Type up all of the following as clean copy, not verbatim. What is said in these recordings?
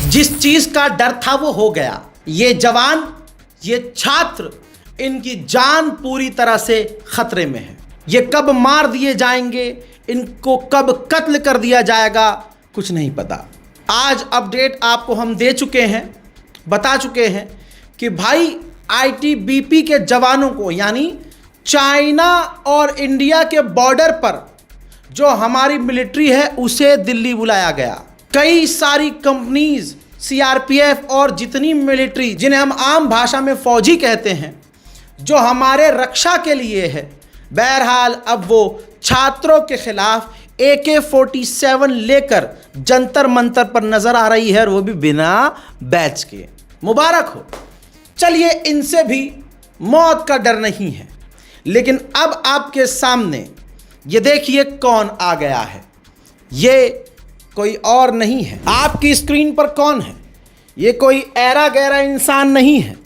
जिस चीज का डर था वो हो गया। ये जवान, ये छात्र, इनकी जान पूरी तरह से खतरे में है। ये कब मार दिए जाएंगे, इनको कब कत्ल कर दिया जाएगा, कुछ नहीं पता। आज अपडेट आपको हम दे चुके हैं, बता चुके हैं कि भाई आईटीबीपी के जवानों को, यानी चाइना और इंडिया के बॉर्डर पर जो हमारी मिलिट्री है उसे दिल्ली बुलाया गया। कई सारी कंपनीज, सीआरपीएफ और जितनी मिलिट्री, जिन्हें हम आम भाषा में फौजी कहते हैं, जो हमारे रक्षा के लिए है, बहरहाल अब वो छात्रों के खिलाफ AK-47 लेकर जंतर मंतर पर नजर आ रही है, और वो भी बिना बैच के। मुबारक हो। चलिए, इनसे भी मौत का डर नहीं है, लेकिन अब आपके सामने ये देखिए कौन आ गया है। ये कोई और नहीं है। आपकी स्क्रीन पर कौन है? ये कोई ऐरा गैरा इंसान नहीं है।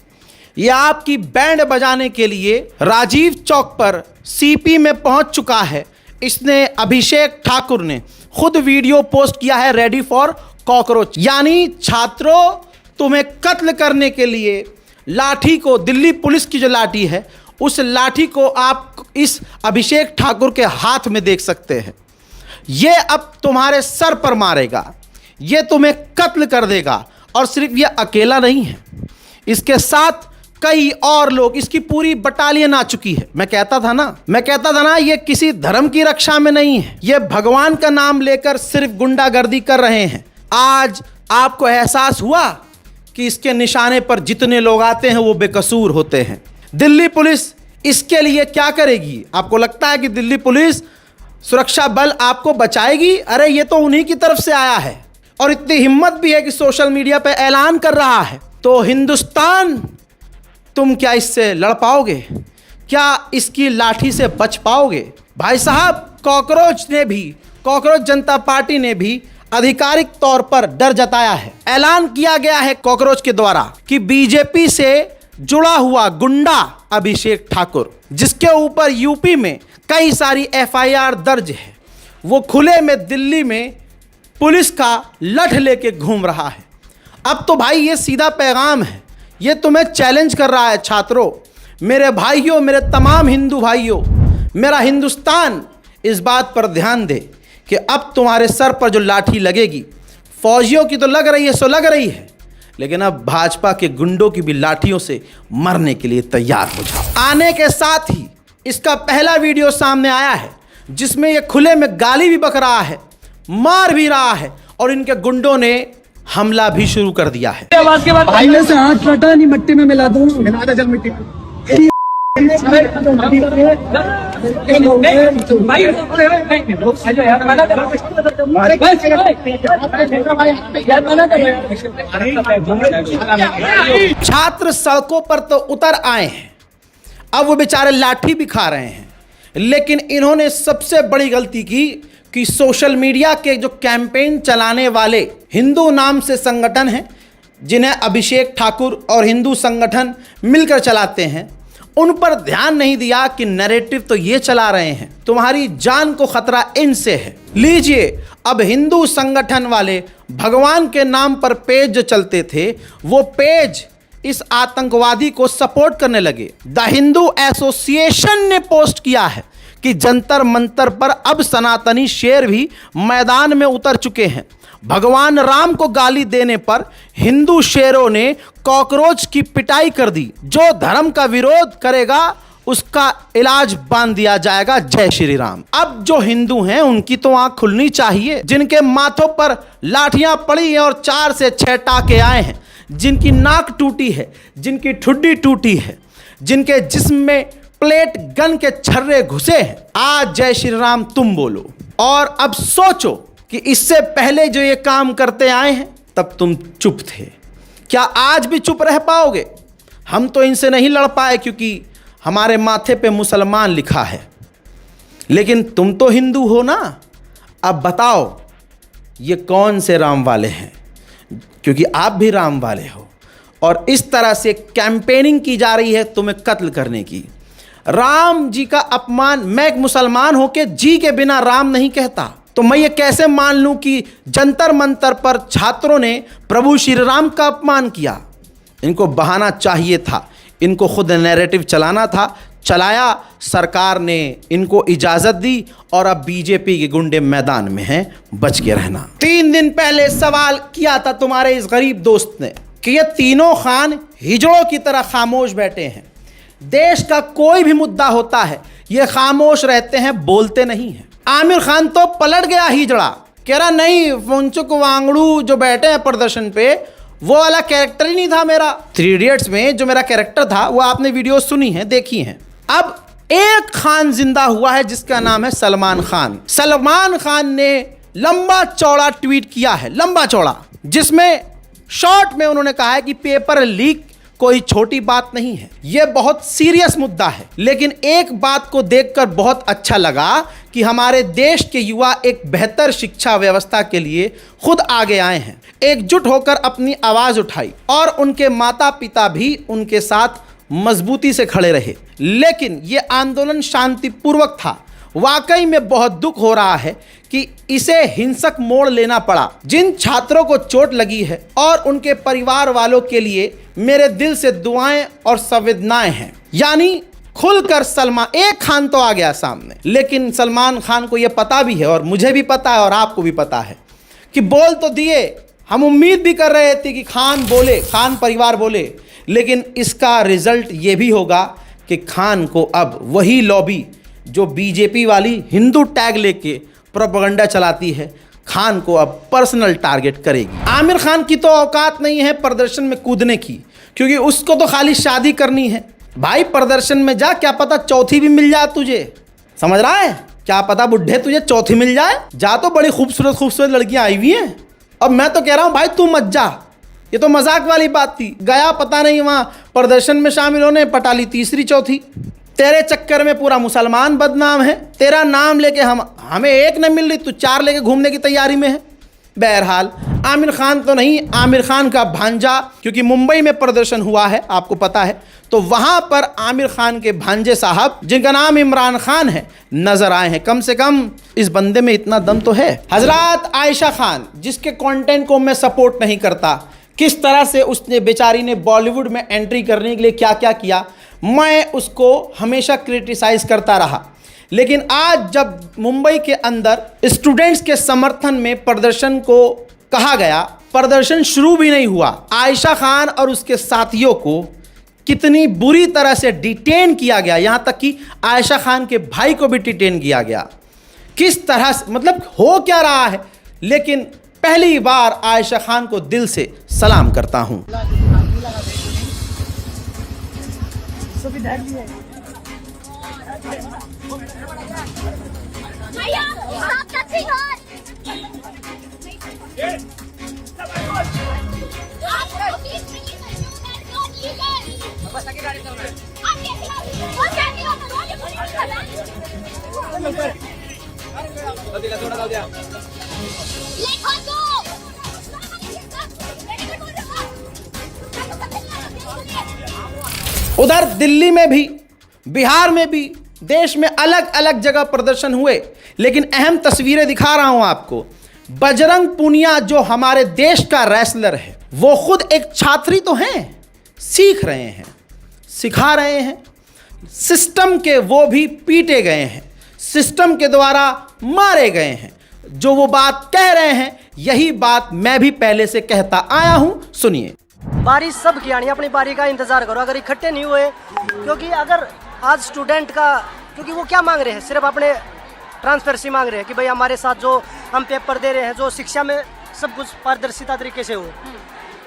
ये आपकी बैंड बजाने के लिए राजीव चौक पर सीपी में पहुंच चुका है। इसने, अभिषेक ठाकुर ने खुद वीडियो पोस्ट किया है, रेडी फॉर कॉकरोच। यानी छात्रों, तुम्हें कत्ल करने के लिए लाठी को, दिल्ली पुलिस की जो लाठी है, उस लाठी को आप इस अभिषेक ठाकुर के हाथ में देख सकते हैं। ये अब तुम्हारे सर पर मारेगा, ये तुम्हें कत्ल कर देगा। और सिर्फ ये अकेला नहीं है, इसके साथ कई और लोग, इसकी पूरी बटालियन आ चुकी है। मैं कहता था ना, ये किसी धर्म की रक्षा में नहीं है, ये भगवान का नाम लेकर सिर्फ गुंडागर्दी कर रहे हैं। आज आपको एहसास हुआ कि इसके निशाने पर जितने लोग आते हैं वो बेकसूर होते हैं। दिल्ली पुलिस इसके लिए क्या करेगी? आपको लगता है कि दिल्ली पुलिस, सुरक्षा बल आपको बचाएगी? अरे ये तो उन्हीं की तरफ से आया है, और इतनी हिम्मत भी है कि सोशल मीडिया पे ऐलान कर रहा है। तो हिंदुस्तान, तुम क्या इससे लड़ पाओगे? क्या इसकी लाठी से बच पाओगे? भाई साहब, कॉकरोच जनता पार्टी ने भी आधिकारिक तौर पर डर जताया है। ऐलान किया गया है कॉकरोच के द्वारा कि बीजेपी से जुड़ा हुआ गुंडा अभिषेक ठाकुर, जिसके ऊपर यूपी में कई सारी FIR दर्ज है, वो खुले में दिल्ली में पुलिस का लठ लेके घूम रहा है। अब तो भाई ये सीधा पैगाम है, ये तुम्हें चैलेंज कर रहा है। छात्रों, मेरे भाइयों, मेरे तमाम हिंदू भाइयों, मेरा हिंदुस्तान इस बात पर ध्यान दे कि अब तुम्हारे सर पर जो लाठी लगेगी, फौजियों की तो लग रही है, सो लग रही है, लेकिन अब भाजपा के गुंडों की भी लाठियों से मरने के लिए तैयार हो जाओ। आने के साथ ही इसका पहला वीडियो सामने आया है, जिसमें ये खुले में गाली भी बक रहा है, मार भी रहा है, और इनके गुंडों ने हमला भी शुरू कर दिया है। भाई से हाथ हटा, नहीं मिट्टी में मिला दूं, मिला दे जल मिट्टी में। छात्र सड़कों पर तो उतर आए हैं, अब वो बेचारे लाठी भी खा रहे हैं, लेकिन इन्होंने सबसे बड़ी गलती की कि सोशल मीडिया के जो कैंपेन चलाने वाले हिंदू नाम से संगठन हैं, जिन्हें अभिषेक ठाकुर और हिंदू संगठन मिलकर चलाते हैं, उन पर ध्यान नहीं दिया कि नैरेटिव तो ये चला रहे हैं, तुम्हारी जान को खतरा इनसे है। लीजिए, अब हिंदू संगठन वाले भगवान के नाम पर पेज जो चलते थे, वो पेज इस आतंकवादी को सपोर्ट करने लगे। द हिंदू एसोसिएशन ने पोस्ट किया है कि जंतर मंतर पर अब सनातनी शेर भी मैदान में उतर चुके हैं। भगवान राम को गाली देने पर हिंदू शेरों ने कॉकरोच की पिटाई कर दी। जो धर्म का विरोध करेगा उसका इलाज बांध दिया जाएगा। जय श्री राम। अब जो हिंदू हैं उनकी तो आंख खुलनी चाहिए, जिनके माथों पर लाठियां पड़ी हैं और 4 से 6 टाके आए हैं, जिनकी नाक टूटी है, जिनकी ठुड्डी टूटी है, जिनके जिस्म में प्लेट गन के छर्रे घुसे हैं। आज जय श्री राम तुम बोलो। और अब सोचो कि इससे पहले जो ये काम करते आए हैं, तब तुम चुप थे। क्या आज भी चुप रह पाओगे? हम तो इनसे नहीं लड़ पाए क्योंकि हमारे माथे पे मुसलमान लिखा है, लेकिन तुम तो हिंदू हो ना। अब बताओ ये कौन से राम वाले हैं, क्योंकि आप भी राम वाले हो। और इस तरह से कैंपेनिंग की जा रही है तुम्हें कत्ल करने की। राम जी का अपमान, मैं एक मुसलमान होकर जी के बिना राम नहीं कहता, तो मैं ये कैसे मान लूं कि जंतर मंतर पर छात्रों ने प्रभु श्री राम का अपमान किया? इनको बहाना चाहिए था, इनको खुद नैरेटिव चलाना था, चलाया, सरकार ने इनको इजाज़त दी और अब बीजेपी के गुंडे मैदान में हैं, बच के रहना। 3 दिन पहले सवाल किया था तुम्हारे इस गरीब दोस्त ने कि ये तीनों खान हिजड़ों की तरह खामोश बैठे हैं। देश का कोई भी मुद्दा होता है ये खामोश रहते हैं, बोलते नहीं हैं। आमिर खान तो पलट गया हिजड़ा, कह रहा नहीं फुनचुक वांगड़ू जो बैठे हैं प्रदर्शन पे वो वाला कैरेक्टर ही नहीं था मेरा। 3 इडियट्स में जो मेरा कैरेक्टर था वो आपने वीडियो सुनी है, देखी है। अब एक खान जिंदा हुआ है जिसका नाम है सलमान खान। सलमान खान ने लंबा चौड़ा ट्वीट किया है, लंबा चौड़ा, जिसमें शॉर्ट में उन्होंने कहा है कि पेपर लीक कोई छोटी बात नहीं है, यह बहुत सीरियस मुद्दा है। लेकिन एक बात को देखकर बहुत अच्छा लगा कि हमारे देश के युवा एक बेहतर शिक्षा व्यवस्था के लिए खुद आगे आए हैं, एकजुट होकर अपनी आवाज उठाई और उनके माता पिता भी उनके साथ मजबूती से खड़े रहे। लेकिन ये आंदोलन शांतिपूर्वक था। वाकई में बहुत दुख हो रहा है कि इसे हिंसक मोड़ लेना पड़ा। जिन छात्रों को चोट लगी है और उनके परिवार वालों के लिए मेरे दिल से दुआएं और संवेदनाएं हैं। यानी खुलकर सलमान, एक खान तो आ गया सामने, लेकिन सलमान खान को यह पता भी है और मुझे भी पता है और आपको भी पता है कि बोल तो दिए। हम उम्मीद भी कर रहे थे कि खान बोले, खान परिवार बोले, लेकिन इसका रिजल्ट ये भी होगा कि खान को अब वही लॉबी जो बीजेपी वाली हिंदू टैग लेके प्रोपेगेंडा चलाती है, खान को अब पर्सनल टारगेट करेगी। आमिर खान की तो औकात नहीं है प्रदर्शन में कूदने की, क्योंकि उसको तो खाली शादी करनी है। भाई प्रदर्शन में जा, क्या पता चौथी भी मिल जाए तुझे, समझ रहा है? क्या पता बुढ़े तुझे चौथी मिल जाए। जा, तो बड़ी खूबसूरत खूबसूरत लड़कियां आई हुई हैं। अब मैं तो कह रहा हूँ भाई तू मत जा, ये तो मजाक वाली बात थी। गया पता नहीं वहाँ प्रदर्शन में शामिल होने, पटाली तीसरी चौथी। तेरे चक्कर में पूरा मुसलमान बदनाम है। तेरा नाम लेके हमें एक न मिल रही, तू 4 लेके घूमने की तैयारी में है। बहरहाल आमिर खान तो नहीं, आमिर खान का भांजा, क्योंकि मुंबई में प्रदर्शन हुआ है आपको पता है, तो वहाँ पर आमिर खान के भांजे साहब जिनका नाम इमरान खान है नजर आए हैं। कम से कम इस बंदे में इतना दम तो है। हजरत आयशा खान, जिसके कंटेंट को मैं सपोर्ट नहीं करता, किस तरह से उसने बेचारी ने बॉलीवुड में एंट्री करने के लिए क्या क्या किया, मैं उसको हमेशा क्रिटिसाइज करता रहा। लेकिन आज जब मुंबई के अंदर स्टूडेंट्स के समर्थन में प्रदर्शन को कहा गया, प्रदर्शन शुरू भी नहीं हुआ, आयशा खान और उसके साथियों को कितनी बुरी तरह से डिटेन किया गया, यहाँ तक कि आयशा खान के भाई को भी डिटेन किया गया। किस तरह से, मतलब हो क्या रहा है। लेकिन पहली बार आयशा खान को दिल से सलाम करता हूँ। उधर दिल्ली में भी, बिहार में भी, देश में अलग अलग जगह प्रदर्शन हुए। लेकिन अहम तस्वीरें दिखा रहा हूं आपको। बजरंग पूनिया जो हमारे देश का रेसलर है, वो खुद एक छात्री तो हैं, सीख रहे हैं, सिखा रहे हैं। सिस्टम के वो भी पीटे गए हैं, सिस्टम के द्वारा मारे गए हैं। जो वो बात कह रहे हैं, यही बात मैं भी पहले से कहता आया हूं। सुनिए। बारिश सब की आनी, अपनी बारी का इंतजार करो। अगर इकट्ठे नहीं हुए, क्योंकि अगर आज स्टूडेंट का, क्योंकि वो क्या मांग रहे हैं, सिर्फ अपने ट्रांसपेरेंसी मांग रहे हैं कि भाई हमारे साथ जो हम पेपर दे रहे हैं, जो शिक्षा में सब कुछ पारदर्शिता तरीके से हो।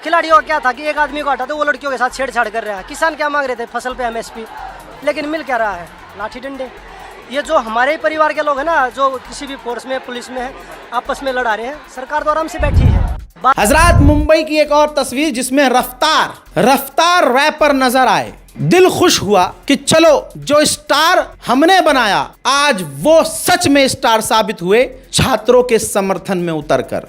खिलाड़ियों का क्या था कि एक आदमी को हटा दो, वो लड़कियों के साथ छेड़छाड़ कर रहा है। किसान क्या मांग रहे थे, फसल पे MSP, लेकिन मिल क्या रहा है, लाठी डंडे। ये जो हमारे परिवार के लोग हैं ना, जो किसी भी फोर्स में, पुलिस में है, आपस में लड़ा रहे हैं, सरकार तो आराम से बैठी है। हजरत मुंबई की एक और तस्वीर जिसमें रफ्तार रैपर नजर आए। दिल खुश हुआ कि चलो जो स्टार हमने बनाया, आज वो सच में स्टार साबित हुए छात्रों के समर्थन में उतरकर।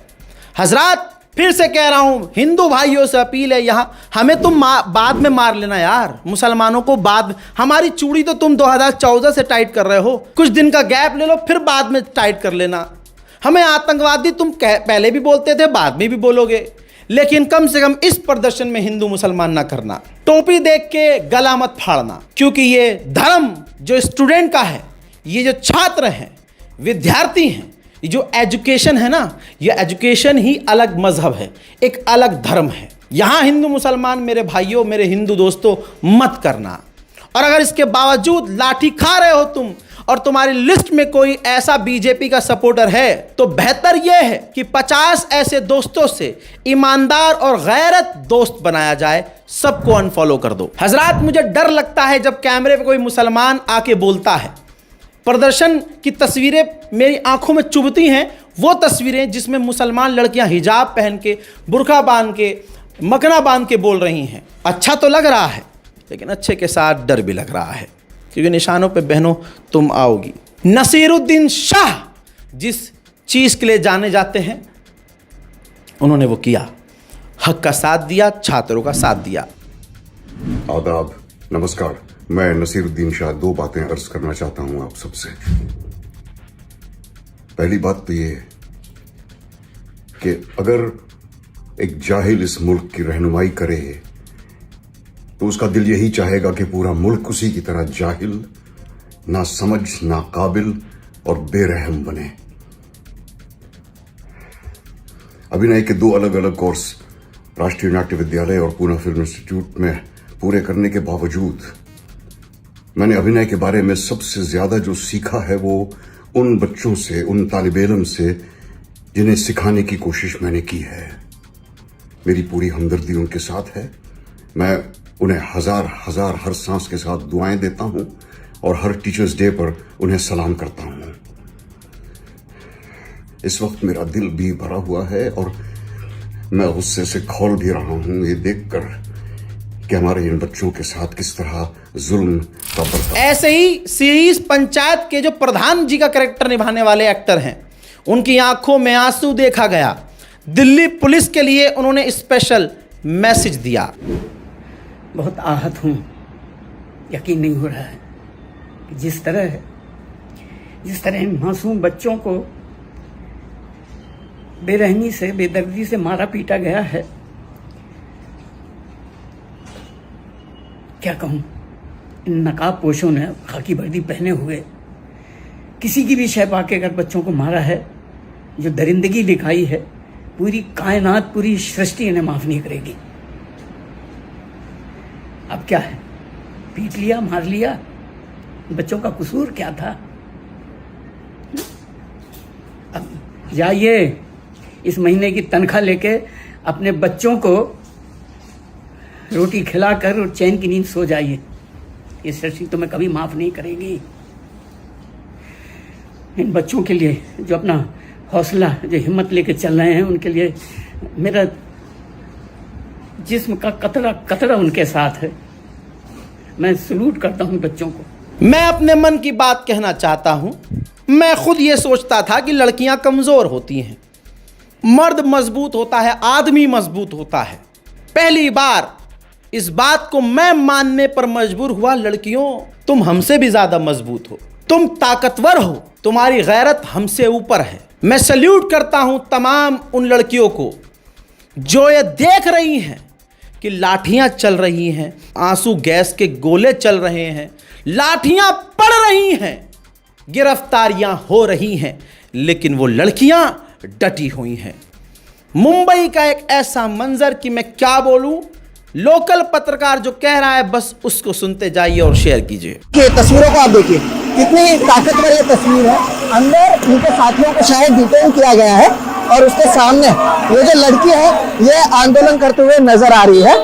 हजरत फिर से कह रहा हूं, हिंदू भाइयों से अपील है, यहां हमें तुम बाद में मार लेना यार, मुसलमानों को बाद, हमारी चूड़ी तो तुम 2014 से टाइट कर रहे हो, कुछ दिन का गैप ले लो, फिर बाद में टाइट कर लेना। हमें आतंकवादी तुम पहले भी बोलते थे, बाद में भी बोलोगे, लेकिन कम से कम इस प्रदर्शन में हिंदू मुसलमान ना करना, टोपी देख के गला मत फाड़ना, क्योंकि ये धर्म जो स्टूडेंट का है, ये जो छात्र हैं, विद्यार्थी हैं, ये जो एजुकेशन है ना, ये एजुकेशन ही अलग मजहब है, एक अलग धर्म है। यहाँ हिंदू मुसलमान मेरे भाइयों, मेरे हिंदू दोस्तों मत करना। और अगर इसके बावजूद लाठी खा रहे हो तुम और तुम्हारी लिस्ट में कोई ऐसा बीजेपी का सपोर्टर है, तो बेहतर यह है कि 50 ऐसे दोस्तों से ईमानदार और गैरत दोस्त बनाया जाए, सबको अनफॉलो कर दो। हजरात, मुझे डर लगता है जब कैमरे पे कोई मुसलमान आके बोलता है। प्रदर्शन की तस्वीरें मेरी आंखों में चुभती हैं, वो तस्वीरें जिसमें मुसलमान लड़कियां हिजाब पहन के, बुर्का बांध के, मकना बांध के बोल रही हैं। अच्छा तो लग रहा है, लेकिन अच्छे के साथ डर भी लग रहा है, क्योंकि निशानों पे बहनों तुम आओगी। नसीरुद्दीन शाह जिस चीज़ के लिए जाने जाते हैं, उन्होंने वो किया, हक का साथ दिया, छात्रों का साथ दिया। आदाब, नमस्कार। मैं नसीरुद्दीन शाह 2 बातें अर्ज करना चाहता हूं आप सबसे। पहली बात तो ये है कि अगर एक जाहिल इस मुल्क की रहनुमाई करे तो उसका दिल यही चाहेगा कि पूरा मुल्क उसी की तरह जाहिल, ना समझ, ना काबिल और बेरहम बने। अभिनय के 2 अलग अलग कोर्स राष्ट्रीय नाट्य विद्यालय और पूना फिल्म इंस्टीट्यूट में पूरे करने के बावजूद मैंने अभिनय के बारे में सबसे ज्यादा जो सीखा है वो उन बच्चों से, उन तालिबे इल्म से जिन्हें सिखाने की कोशिश मैंने की है। मेरी पूरी हमदर्दी उनके साथ है। मैं उन्हें हजार हर सांस के साथ दुआएं देता हूं और हर टीचर्स डे पर उन्हें सलाम करता हूं। इस वक्त मेरा दिल भी भरा हुआ है और मैं गुस्से से खौल भी रहा हूं ये देखकर कि हमारे इन बच्चों के साथ किस तरह जुल्म का बर्ताव। ऐसे ही सीरीज पंचायत के जो प्रधान जी का कैरेक्टर निभाने वाले एक्टर हैं, उनकी आंखों में आंसू देखा गया। दिल्ली पुलिस के लिए उन्होंने स्पेशल मैसेज दिया। बहुत आहत हूँ, यकीन नहीं हो रहा है कि जिस तरह इन मासूम बच्चों को बेरहमी से, बेदर्दी से मारा पीटा गया है। क्या कहूँ, इन नकाब पोशों ने खाकी वर्दी पहने हुए किसी की भी शय पाके अगर बच्चों को मारा है, जो दरिंदगी दिखाई है, पूरी कायनात, पूरी सृष्टि इन्हें माफ नहीं करेगी। अब क्या है, पीट लिया, मार लिया, बच्चों का कसूर क्या था? अब जाइए, इस महीने की तनख्वाह लेके अपने बच्चों को रोटी खिलाकर और चैन की नींद सो जाइए। ये सृष्टि तुम्हें कभी माफ नहीं करेगी। इन बच्चों के लिए जो अपना हौसला, जो हिम्मत लेके चल रहे हैं, उनके लिए मेरा जिस्म का कतरा उनके साथ है। मैं सलूट करता हूं बच्चों को। मैं अपने मन की बात कहना चाहता हूं। मैं खुद ये सोचता था कि लड़कियां कमजोर होती हैं, मर्द मजबूत होता है, आदमी मजबूत होता है। पहली बार इस बात को मैं मानने पर मजबूर हुआ, लड़कियों तुम हमसे भी ज्यादा मजबूत हो, तुम ताकतवर हो, तुम्हारी गैरत हमसे ऊपर है। मैं सल्यूट करता हूं तमाम उन लड़कियों को जो ये देख रही हैं कि लाठियां चल रही हैं, आंसू गैस के गोले चल रहे हैं, लाठियां पड़ रही हैं, गिरफ्तारियां हो रही हैं, लेकिन वो लड़कियां डटी हुई हैं। मुंबई का एक ऐसा मंजर कि मैं क्या बोलूं। लोकल पत्रकार जो कह रहा है बस उसको सुनते जाइए और शेयर कीजिए। कि तस्वीरों को आप देखिए, कितनी ताकतवर ये तस्वीर है। अंदर उनके साथियों को शायद डिटेन किया गया है और उसके सामने ये जो लड़की है ये आंदोलन करते हुए नजर आ रही है।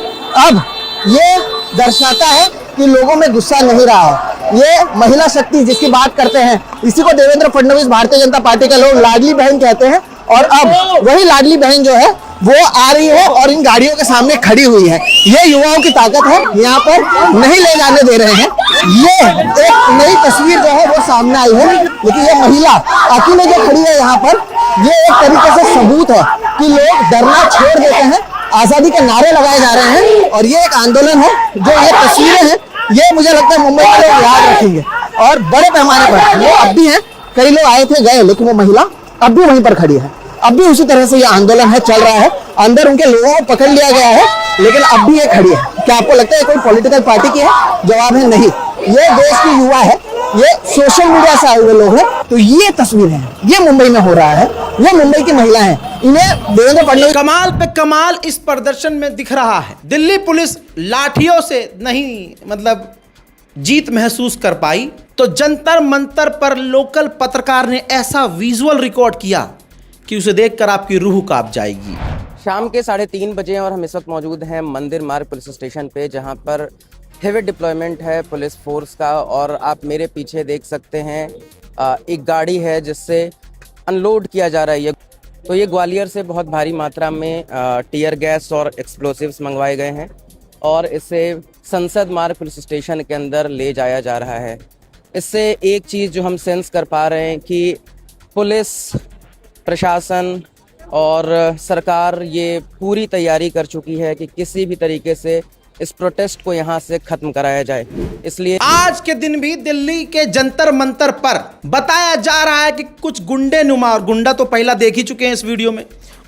अब ये दर्शाता है कि लोगों में गुस्सा नहीं रहा है। ये महिला शक्ति जिसकी बात करते हैं, इसी को देवेंद्र फडणवीस, भारतीय जनता पार्टी के लोग लाडली बहन कहते हैं। और अब वही लाडली बहन जो है वो आ रही है और इन गाड़ियों के सामने खड़ी हुई है। ये युवाओं की ताकत है, यहाँ पर नहीं ले जाने दे रहे हैं। ये एक नई तस्वीर जो है वो सामने आई है, लेकिन ये महिला अकेले जो खड़ी है यहाँ पर, ये एक तरीके से सबूत है कि लोग डरना छोड़ देते हैं, आजादी के नारे लगाए जा रहे हैं और ये एक आंदोलन है। जो ये तस्वीरें हैं ये मुझे लगता है मुंबई के लोग याद रखेंगे और बड़े पैमाने पर वो अब भी हैं। कई लोग आए थे, गए, लेकिन वो महिला अब भी वहीं पर खड़ी है, अब भी उसी तरह से ये आंदोलन है, चल रहा है। अंदर उनके लोगों को पकड़ लिया गया है, लेकिन अब भी ये खड़ी है। क्या आपको लगता है कोई पॉलिटिकल पार्टी की है? जवाब है नहीं, ये देश की युवा है, ये सोशल मीडिया से आए हुए लोग हैं। तो ये तस्वीर है, ये मुंबई में हो रहा है, ये मुंबई की महिला है, इन्हें देवेंद्र फडणवीस कमाल पे कमाल इस प्रदर्शन में दिख रहा है। दिल्ली पुलिस लाठियों से नहीं मतलब जीत महसूस कर पाई, तो जंतर मंतर पर लोकल पत्रकार ने ऐसा विजुअल रिकॉर्ड किया कि उसे देखकर आपकी रूह कांप जाएगी। शाम के 3:30 बजे और हम इस वक्त मौजूद हैं मंदिर मार्ग पुलिस स्टेशन पे, जहां पर हेवी डिप्लॉयमेंट है पुलिस फोर्स का। और आप मेरे पीछे देख सकते हैं एक गाड़ी है जिससे अनलोड किया जा रहा है। तो ये ग्वालियर से बहुत भारी मात्रा में टीयर गैस और एक्सप्लोसिव्स मंगवाए गए हैं और इसे संसद मार्ग पुलिस स्टेशन के अंदर ले जाया जा रहा है। इससे एक चीज़ जो हम सेंस कर पा रहे हैं कि पुलिस प्रशासन और सरकार ये पूरी तैयारी कर चुकी है कि किसी भी तरीके से इस प्रोटेस्ट को यहाँ से खत्म कराया जाए। इसलिए आज के दिन भी दिल्ली के जंतर मंतर पर बताया जा रहा है कि कुछ गुंडे नुमा, और गुंडा तो पहला देख ही चुके हैं इस वीडियो में,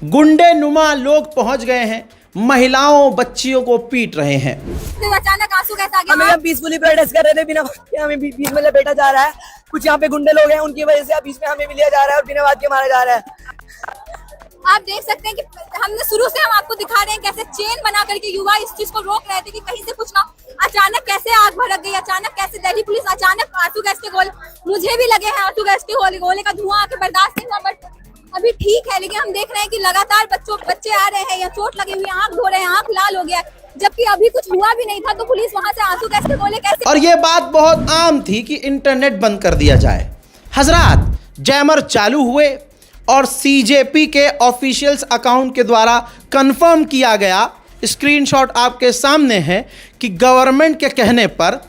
गुंडे नुमा लोग पहुंच गए हैं, महिलाओं बच्चियों को पीट रहे हैं। अचानक आंसू कैसा आ गया? हमें यहाँ पीसफुली प्रोटेस्ट कर रहे थे, बिना हमें बीच में लपेटा जा रहा है। कुछ यहाँ पे गुंडे लोग हैं, उनकी वजह से बीच में हमें भी लिया जा रहा है और बिना बात के मारा जा रहा है। आप देख सकते हैं कि हमने शुरू से हम आपको दिखा रहे हैं कैसे चेन बना करके युवा इस चीज को रोक रहे थे कि कहीं से कुछ ना। अचानक कैसे आग भड़क गई, अचानक कैसे दिल्ली पुलिस अचानक आंसू गैस के गोले, मुझे भी लगे हैं आंसू गैस के गोले का धुआं आके बर्दाश्त नहीं हुआ, बट अभी ठीक है। लेकिन हम देख रहे हैं कि लगातार बच्चे आ रहे हैं या चोट लगी हुई, आंख धो रहे हैं, आंख लाल हो गया, जबकि अभी कुछ हुआ भी नहीं था। तो पुलिस वहां से आंसू गैस के गोले कैसे। और ये बात बहुत आम थी कि इंटरनेट बंद कर दिया जाए। हजरात, जैमर चालू हुए और सीजेपी के ऑफिशियल्स अकाउंट के द्वारा कंफर्म किया गया, स्क्रीनशॉट आपके सामने है, कि गवर्नमेंट के कहने पर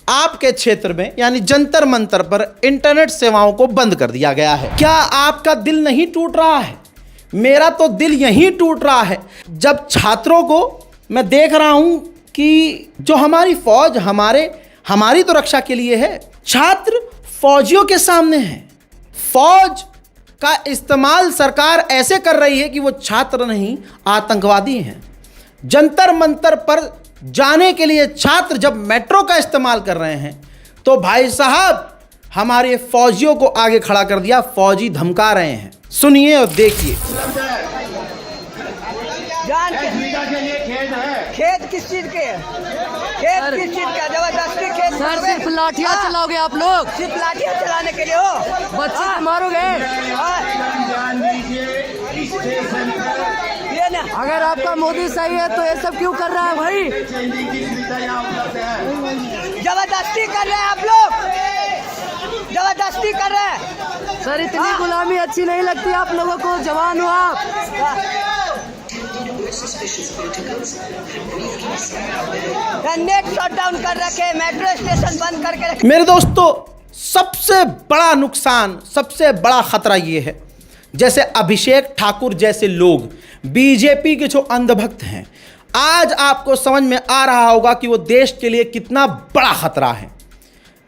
आपके क्षेत्र में यानी जंतर मंतर पर इंटरनेट सेवाओं को बंद कर दिया गया है। क्या आपका दिल नहीं टूट रहा है? मेरा तो दिल यहीं टूट रहा है जब छात्रों को मैं देख रहा हूं कि जो हमारी फौज हमारी तो रक्षा के लिए है, छात्र फौजियों के सामने हैं। फौज का इस्तेमाल सरकार ऐसे कर रही है कि वो छात्र नहीं आतंकवादी हैं। जंतर मंतर पर जाने के लिए छात्र जब मेट्रो का इस्तेमाल कर रहे हैं तो भाई साहब हमारे फौजियों को आगे खड़ा कर दिया, फौजी धमका रहे हैं। सुनिए और देखिए। खेत किस चीज के? खेत किस चीज का? जबरदस्ती खेत सर सिर्फ लाठियाँ चलाओगे आप लोग? सिर्फ लाठियाँ चलाने के लिए हो? बच्चे को मारोगे? ये ना, अगर आपका मोदी सही है तो ये सब क्यों कर रहा है भाई? जबरदस्ती कर रहे हैं आप लोग, जबरदस्ती कर रहे हैं। सर इतनी गुलामी अच्छी नहीं लगती आप लोगों को? जवान हो आप। नेट शट डाउन कर रखे, मेट्रो स्टेशन बंद करके रखे। मेरे दोस्तों, सबसे बड़ा नुकसान, सबसे बड़ा खतरा ये है, जैसे अभिषेक ठाकुर जैसे लोग बीजेपी के जो अंधभक्त हैं, आज आपको समझ में आ रहा होगा कि वो देश के लिए कितना बड़ा खतरा है।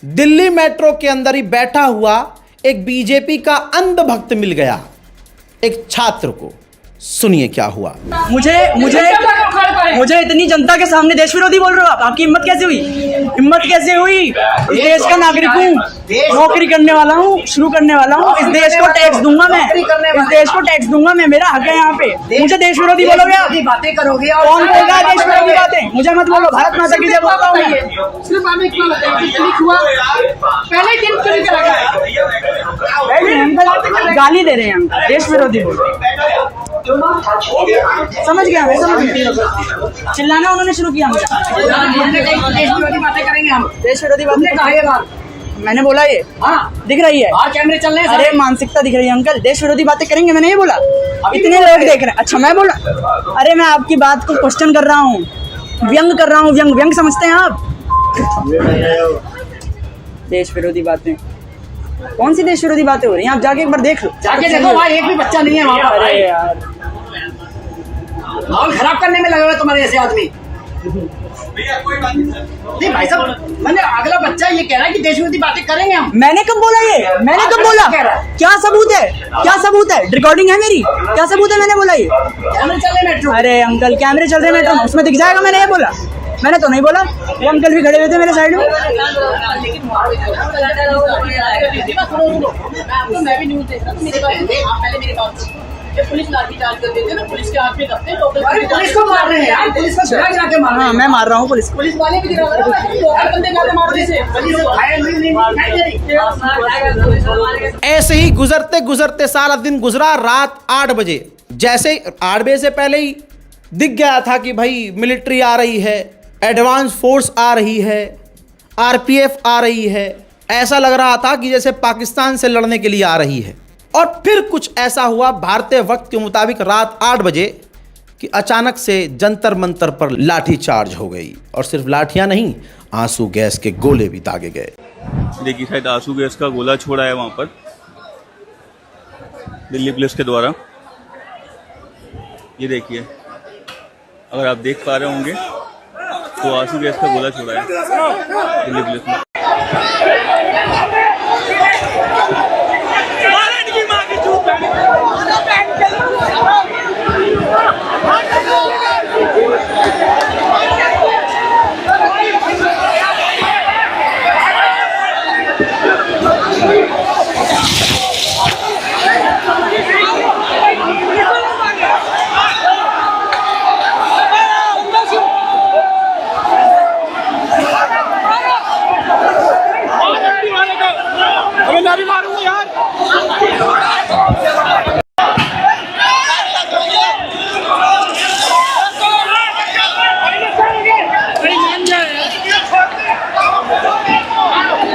दिल्ली मेट्रो के अंदर ही बैठा हुआ एक बीजेपी का अंधभक्त मिल गया एक छात्र को। सुनिए क्या हुआ। मुझे इतनी जनता के सामने देश विरोधी बोल रहे हो आप? आपकी हिम्मत कैसे हुई? हिम्मत कैसे हुई? इस देश का नागरिक हूँ, नौकरी करने वाला हूँ, शुरू करने वाला हूँ। इस देश को टैक्स दूंगा मैं, इस देश को टैक्स दूंगा मैं, मेरा हक है यहाँ पे। मुझे देश विरोधी बोलोगे आप? बातें करोगे? कौन बोलेगा देश विरोधी बातें? मुझे मत बोलो, भारत माता की जय बोलता हूँ। गाली दे रहे हैं हम, देश विरोधी बोल रहे हैं। समझ गया मैं, समझ गया। चिल्लाना उन्होंने शुरू किया। देश विरोधी बातें करेंगे हम, देश विरोधी बातें। मैंने बोला ये दिख रही है, कैमरे चल रहे हैं। अरे मानसिकता दिख रही है अंकल, देश विरोधी बातें करेंगे, मैंने ये बोला। इतने लोग देख रहे हैं। अच्छा मैं बोला? अरे मैं आपकी बात को क्वेश्चन कर रहा हूँ, व्यंग कर रहा हूँ। व्यंग समझते हैं आप? देश विरोधी बातें, कौन सी देश विरोधी बातें हो रही हैं? आप जाके एक बार देख लो, जाके देखो भाई, एक भी बच्चा नहीं है वहाँ पर। अरे यार, माहौल खराब करने में लगे हुए तुम्हारे ऐसे आदमी। नहीं भाई साहब, मैंने अगला बच्चा ये कह रहा है कि देश विरोधी बातें करेंगे हम। मैंने कब बोला ये? मैंने कब बोला? क्या सबूत है? क्या सबूत है? रिकॉर्डिंग है मेरी, क्या सबूत है? मैंने बोला ये कैमरे चल रहे मेट्रो। अरे अंकल, कैमरे चल रहे मेट्रो में, उसमें दिख जाएगा। मैंने ये बोला? मैंने तो नहीं बोला। वो अंकल भी खड़े हुए थे मेरे साइड में। मैं भी न्यूज़ देख रहा हूँ, पुलिस लाठीचार्ज कर देते ना, पुलिस के हाथ में दबते हैं, पुलिस को मार रहे हैं यार, पुलिस को गिरा गिरा के मार रहे हैं। मैं मार रहा हूँ पुलिस वाले भी गिरा रहे हैं, लोकल बंदे जाके मार रहे हैं। ऐसे ही गुजरते गुजरते सारा दिन गुजरा। रात 8 बजे, जैसे 8 बजे से पहले ही दिख गया था कि भाई मिलिट्री आ रही है, एडवांस फोर्स आ रही है, आरपीएफ आ रही है। ऐसा लग रहा था कि जैसे पाकिस्तान से लड़ने के लिए आ रही है। और फिर कुछ ऐसा हुआ भारतीय वक्त के मुताबिक रात 8 बजे कि अचानक से जंतर मंतर पर लाठी चार्ज हो गई। और सिर्फ लाठियां नहीं, आंसू गैस के गोले भी दागे गए। देखिए, शायद आंसू गैस का गोला छोड़ा है वहां पर दिल्ली पुलिस के द्वारा। ये देखिए, अगर आप देख पा रहे होंगे तो आंसू गैस का गोला छोड़ा है दिल्ली पुलिस ने।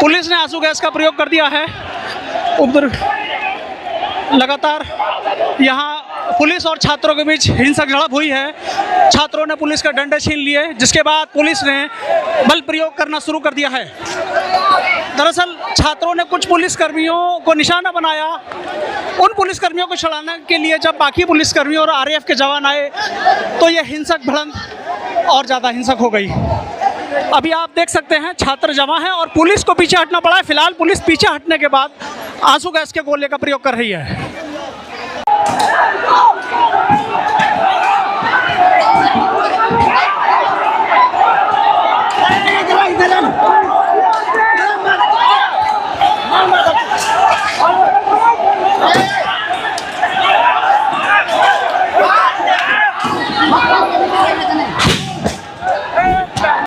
पुलिस ने आंसू गैस का प्रयोग कर दिया है। उधर लगातार यहाँ पुलिस और छात्रों के बीच हिंसक झड़प हुई है। छात्रों ने पुलिस का डंडे छीन लिए, जिसके बाद पुलिस ने बल प्रयोग करना शुरू कर दिया है। दरअसल छात्रों ने कुछ पुलिसकर्मियों को निशाना बनाया। उन पुलिसकर्मियों को छुड़ाने के लिए जब बाकी पुलिसकर्मियों और आरएएफ के जवान आए तो ये हिंसक भिड़ंत और ज़्यादा हिंसक हो गई। अभी आप देख सकते हैं छात्र जमा हैं और पुलिस को पीछे हटना पड़ा है। फिलहाल पुलिस पीछे हटने के बाद आंसू गैस के गोले का प्रयोग कर रही है।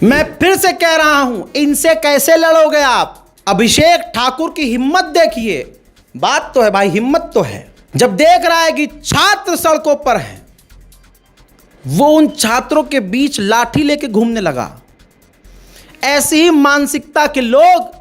मैं फिर से कह रहा हूं, इनसे कैसे लड़ोगे आप? अभिषेक ठाकुर की हिम्मत देखिए। बात तो है भाई, हिम्मत तो है। जब देख रहा है कि छात्र सड़कों पर हैं, वो उन छात्रों के बीच लाठी लेके घूमने लगा। ऐसी ही मानसिकता के लोग,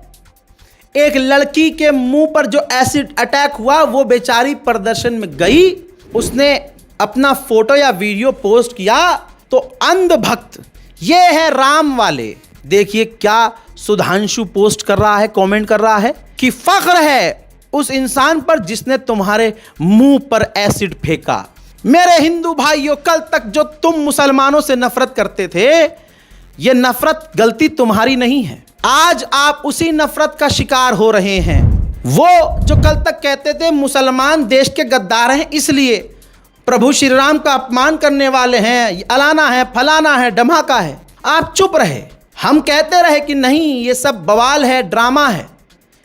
एक लड़की के मुंह पर जो एसिड अटैक हुआ, वो बेचारी प्रदर्शन में गई, उसने अपना फोटो या वीडियो पोस्ट किया तो अंधभक्त, ये है राम वाले। देखिए क्या सुधांशु पोस्ट कर रहा है, कमेंट कर रहा है कि फख्र है उस इंसान पर जिसने तुम्हारे मुंह पर एसिड फेंका। मेरे हिंदू भाइयों, कल तक जो तुम मुसलमानों से नफरत करते थे, ये नफरत गलती तुम्हारी नहीं है। आज आप उसी नफरत का शिकार हो रहे हैं। वो जो कल तक कहते थे मुसलमान देश के गद्दार हैं, इसलिए प्रभु श्री राम का अपमान करने वाले हैं, अलाना है, फलाना है, धमाका है, आप चुप रहे। हम कहते रहे कि नहीं, ये सब बवाल है, ड्रामा है,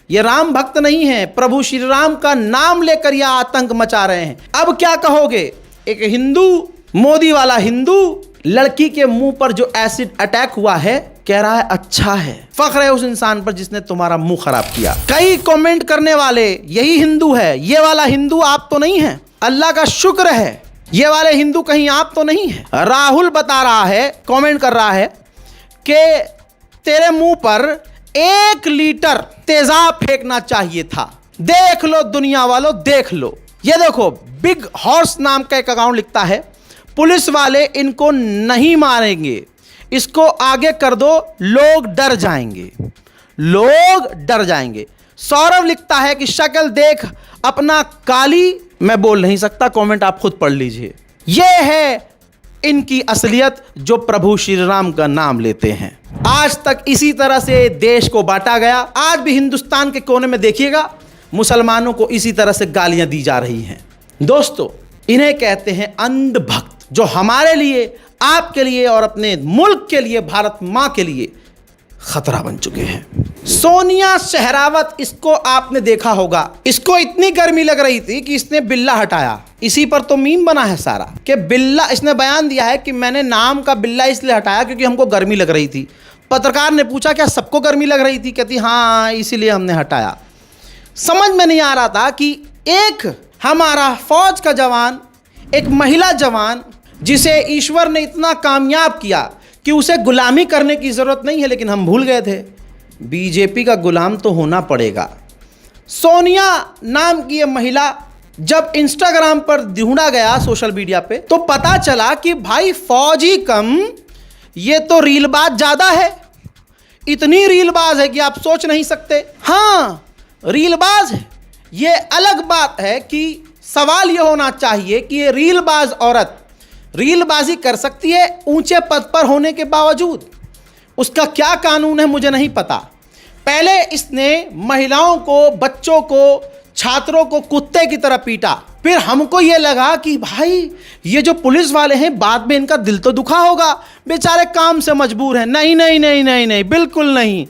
ये राम भक्त नहीं है, प्रभु श्री राम का नाम लेकर यह आतंक मचा रहे हैं। अब क्या कहोगे? एक हिंदू, मोदी वाला हिंदू, लड़की के मुंह पर जो एसिड अटैक हुआ है, कह रहा है अच्छा है, फख्र है उस इंसान पर जिसने तुम्हारा मुंह खराब किया। कई कमेंट करने वाले यही हिंदू है, ये वाला हिंदू आप तो नहीं है, अल्लाह का शुक्र है, ये वाले हिंदू कहीं आप तो नहीं है। राहुल बता रहा है, कमेंट कर रहा है कि तेरे मुंह पर 1 लीटर तेजाब फेंकना चाहिए था। देख लो दुनिया वालों, देख लो। ये देखो, बिग हॉर्स नाम का एक अकाउंट लिखता है, पुलिस वाले इनको नहीं मारेंगे, इसको आगे कर दो, लोग डर जाएंगे, लोग डर जाएंगे। सौरभ लिखता है कि शक्ल देख अपना काली, मैं बोल नहीं सकता, कमेंट आप खुद पढ़ लीजिए। ये है इनकी असलियत जो प्रभु श्री राम का नाम लेते हैं। आज तक इसी तरह से देश को बांटा गया। आज भी हिंदुस्तान के कोने में देखिएगा मुसलमानों को इसी तरह से गालियां दी जा रही हैं। दोस्तों, इन्हें कहते हैं अंधभक्त, जो हमारे लिए, आपके लिए और अपने मुल्क के लिए, भारत मां के लिए खतरा बन चुके हैं। सोनिया शहरावत, इसको आपने देखा होगा, इसको इतनी गर्मी लग रही थी कि इसने बिल्ला हटाया। इसी पर तो मीम बना है सारा कि बिल्ला, इसने बयान दिया है कि मैंने नाम का बिल्ला इसलिए हटाया क्योंकि हमको गर्मी लग रही थी। पत्रकार ने पूछा क्या सबको गर्मी लग रही थी? कहती हाँ, इसीलिए हमने हटाया। समझ में नहीं आ रहा था कि एक हमारा फौज का जवान, एक महिला जवान जिसे ईश्वर ने इतना कामयाब किया कि उसे गुलामी करने की ज़रूरत नहीं है, लेकिन हम भूल गए थे बीजेपी का गुलाम तो होना पड़ेगा। सोनिया नाम की ये महिला जब इंस्टाग्राम पर ढूंढा गया सोशल मीडिया पे, तो पता चला कि भाई फौजी कम, ये तो रीलबाज ज़्यादा है। इतनी रीलबाज है कि आप सोच नहीं सकते। हाँ, रीलबाज है। ये अलग बात है कि सवाल ये होना चाहिए कि ये रीलबाज औरत रीलबाजी कर सकती है ऊंचे पद पर होने के बावजूद। उसका क्या कानून है मुझे नहीं पता। पहले इसने महिलाओं को, बच्चों को, छात्रों को कुत्ते की तरह पीटा। फिर हमको ये लगा कि भाई ये जो पुलिस वाले हैं बाद में इनका दिल तो दुखा होगा, बेचारे काम से मजबूर हैं। नहीं नहीं नहीं नहीं नहीं, बिल्कुल नहीं।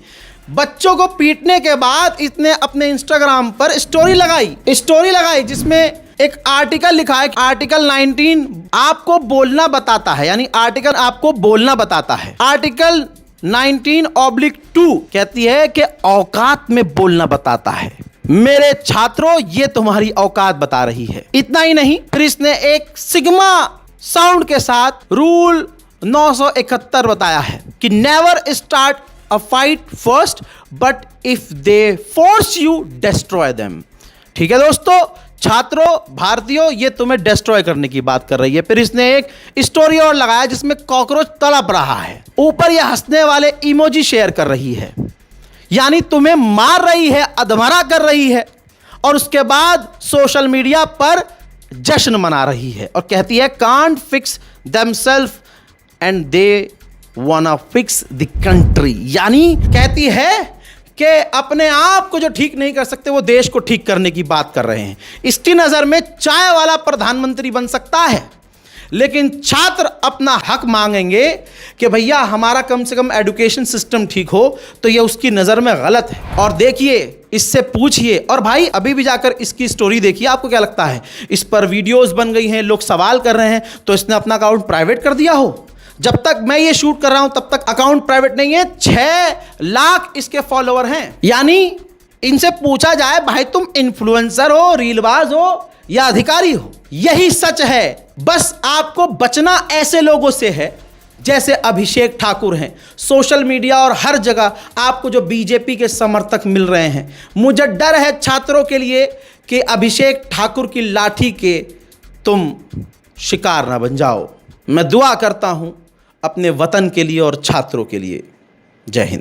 बच्चों को पीटने के बाद इसने अपने इंस्टाग्राम पर स्टोरी लगाई जिसमें एक आर्टिकल लिखा है। आर्टिकल 19 आपको बोलना बताता है, यानी आर्टिकल आपको बोलना बताता है। आर्टिकल 19/2 कहती है कि औकात में बोलना बताता है। मेरे छात्रों, ये तुम्हारी औकात बता रही है। इतना ही नहीं, फिर इसने एक सिग्मा साउंड के साथ रूल 971 बताया है कि never start a fight first, but if they force you destroy them. ठीक है दोस्तों, छात्रों, भारतीयों, ये तुम्हें डिस्ट्रॉय करने की बात कर रही है। फिर इसने एक स्टोरी और लगाया जिसमें कॉकरोच तड़प रहा है, ऊपर ये हंसने वाले इमोजी शेयर कर रही है, यानी तुम्हें मार रही है, अधमरा कर रही है, और उसके बाद सोशल मीडिया पर जश्न मना रही है और कहती है can't fix themselves and they wanna fix the country. यानी कहती है कि अपने आप को जो ठीक नहीं कर सकते वो देश को ठीक करने की बात कर रहे हैं। इसकी नज़र में चाय वाला प्रधानमंत्री बन सकता है, लेकिन छात्र अपना हक मांगेंगे कि भैया हमारा कम से कम एजुकेशन सिस्टम ठीक हो, तो ये उसकी नज़र में गलत है। और देखिए, इससे पूछिए, और भाई अभी भी जाकर इसकी स्टोरी देखिए, आपको क्या लगता है इस पर वीडियोस बन गई हैं, लोग सवाल कर रहे हैं, तो इसने अपना अकाउंट प्राइवेट कर दिया हो? जब तक मैं ये शूट कर रहा हूं तब तक अकाउंट प्राइवेट नहीं है। 6 लाख इसके फॉलोवर हैं। यानी इनसे पूछा जाए भाई तुम इन्फ्लुएंसर हो, रीलबाज हो या अधिकारी हो? यही सच है। बस आपको बचना ऐसे लोगों से है जैसे अभिषेक ठाकुर हैं। सोशल मीडिया और हर जगह आपको जो बीजेपी के समर्थक मिल रहे हैं, मुझे डर है छात्रों के लिए कि अभिषेक ठाकुर की लाठी के तुम शिकार ना बन जाओ। मैं दुआ करता हूं अपने वतन के लिए और छात्रों के लिए। जय हिंद।